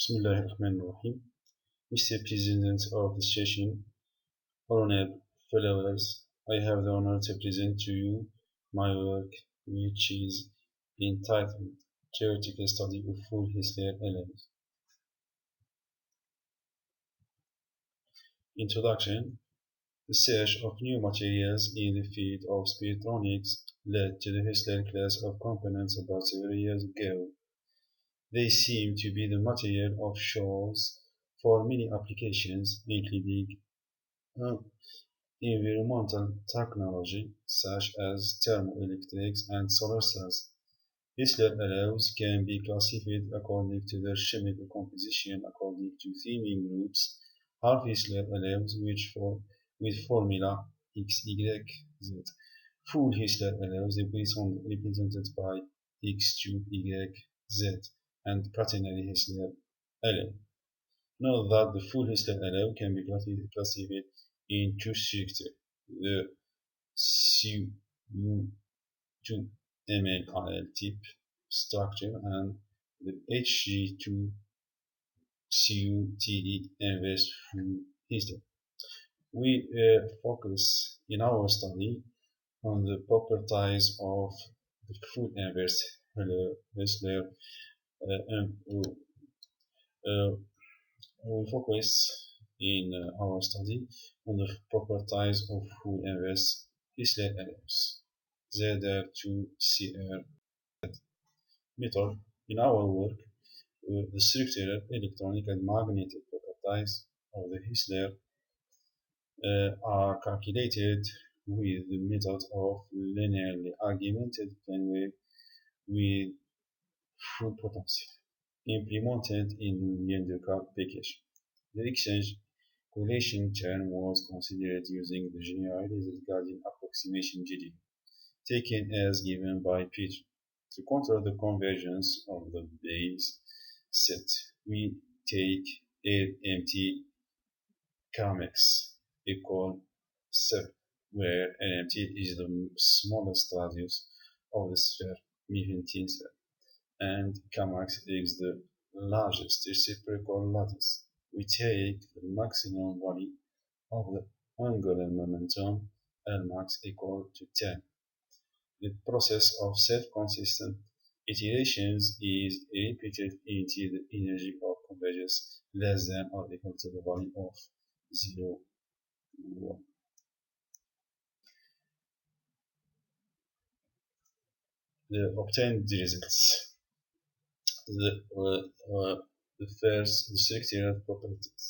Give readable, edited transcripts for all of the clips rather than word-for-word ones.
Bismillahirrahmanirrahim. Mr. President of the session, honored followers, I have the honor to present to you my work, which is entitled Theoretical Study of Full Hessler Elements. Introduction. The search of new materials in the field of spectronics led to the Hessler class of components about several years ago. They seem to be the material of choice for many applications, including environmental technology such as thermoelectrics and solar cells. Hessler alloys can be classified according to their chemical composition according to theming groups. Half Hessler alloys with formula XYZ. Full Hessler alloys represented by X2YZ and catenary Hessler alloy. Note that the full Hessler alloy can be classified in two structures, the Cu2MnIl type structure and the Hg2Cu inverse full Hessler. We focus in our study on the properties of the full inverse Hessler. We focus in our study on the properties of full inverse Hessler alloys. ZR2CR method. In our work, the structural, electronic, and magnetic properties of the Hessler are calculated with the method of linearly augmented plane wave with full potential, implemented in Lien-Descartes package. The exchange correlation term was considered using the generalized Gaussian approximation GD, taken as given by Peter. To control the convergence of the base set, we take LMT Carmex equal 7, where LMT is the smallest radius of the sphere Miehe-Nernst sphere, and Carmex is the largest reciprocal lattice. We take the maximum value of the angular momentum Lmax equal to 10. The process of self-consistent iterations is repeated until the energy of convergence less than or equal to the value of 0, 1. The obtained results. The structural properties.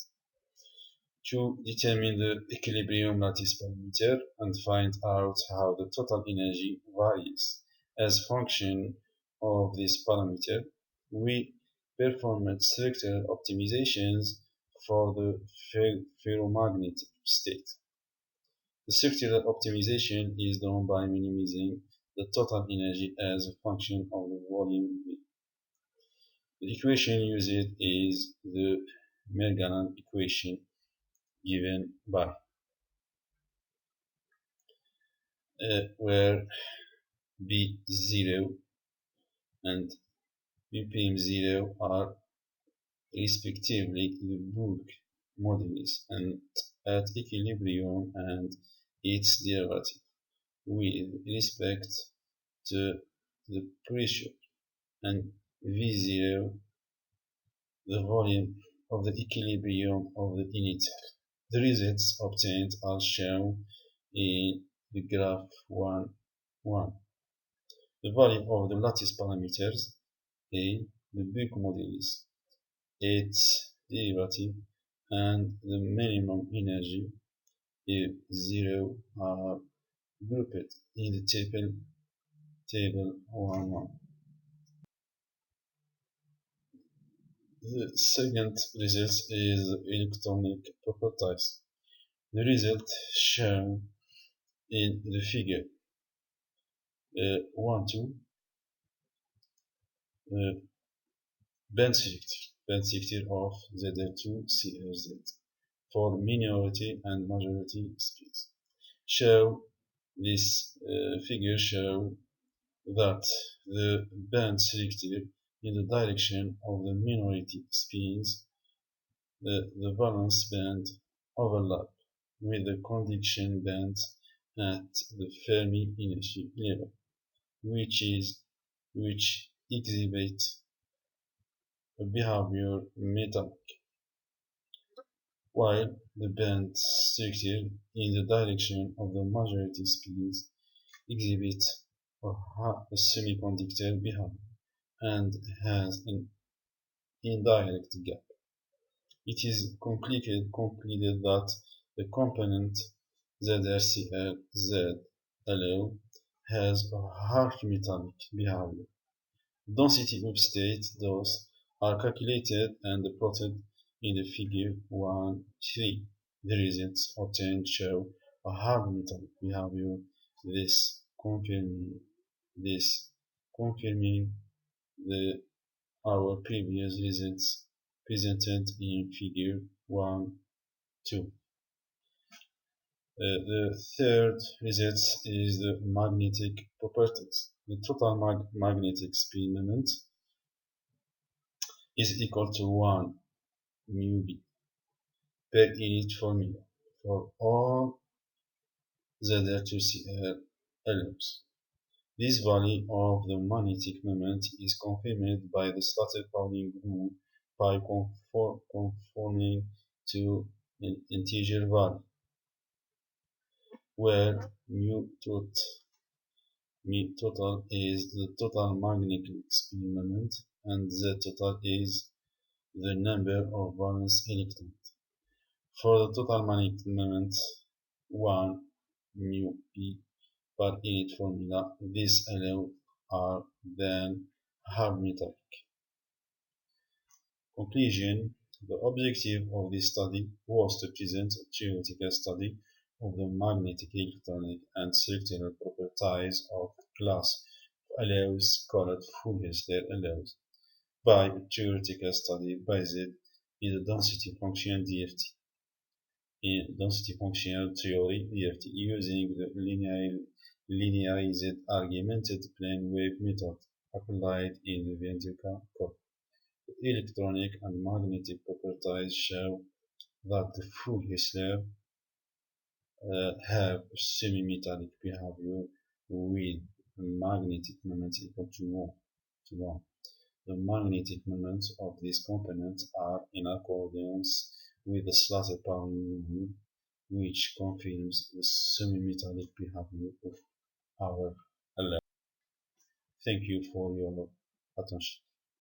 To determine the equilibrium lattice parameter and find out how the total energy varies as a function of this parameter, we performed structural optimizations for the ferromagnetic state. The structural optimization is done by minimizing the total energy as a function of the volume V. The equation used is the Merganan equation given by where B0 and B'0 are respectively the bulk modulus and at equilibrium and its derivative with respect to the pressure, and V0 the volume of the equilibrium of the unit. The results obtained are shown in the graph 1. The value of the lattice parameters, A, the bulk modulus, its derivative, and the minimum energy, F0, are grouped in the table 1. The second result is the electronic properties. The result shown in the figure 1-2 band sector of ZR2CRZ for minority and majority space. This figure shows that the band sector in the direction of the minority spins, the valence band overlap with the conduction band at the Fermi energy level, which is which exhibit a behavior metallic, while the band structure in the direction of the majority spins exhibit a semiconductor behavior and has an indirect gap. It is concluded that the component ZRCL Z alone has a half metallic behavior. Density upstate dose are calculated and plotted in the figure 1.3. The results obtained show a hard metallic behavior, this confirming this confirming the our previous results presented in figure 1.2. The third result is the magnetic properties. The total magnetic spin moment is equal to 1 mu b per unit formula for all ZR2CL elements. This value of the magnetic moment is confirmed by the Slater-Pauling rule by conforming to an integer value, where mu total is the total magnetic spin moment and Z total is the number of valence electrons. For the total magnetic moment 1 mu p per unit formula, these allows are then half metallic. Conclusion: the objective of this study was to present a theoretical study of the magnetic, electronic, and structural properties of class of alloys called Full-Hessler alloys by a theoretical study based in the density function DFT. In density functional theory DFT using the linearized argumented plane wave method applied in the Van der Waals. The electronic and magnetic properties show that the Full-Hessler have a semi-metallic behavior with a magnetic moment equal to 1. The magnetic moments of these components are in accordance with the Slater-Pauling rule, which confirms the semi-metallic behavior of our alloy. Thank you for your attention.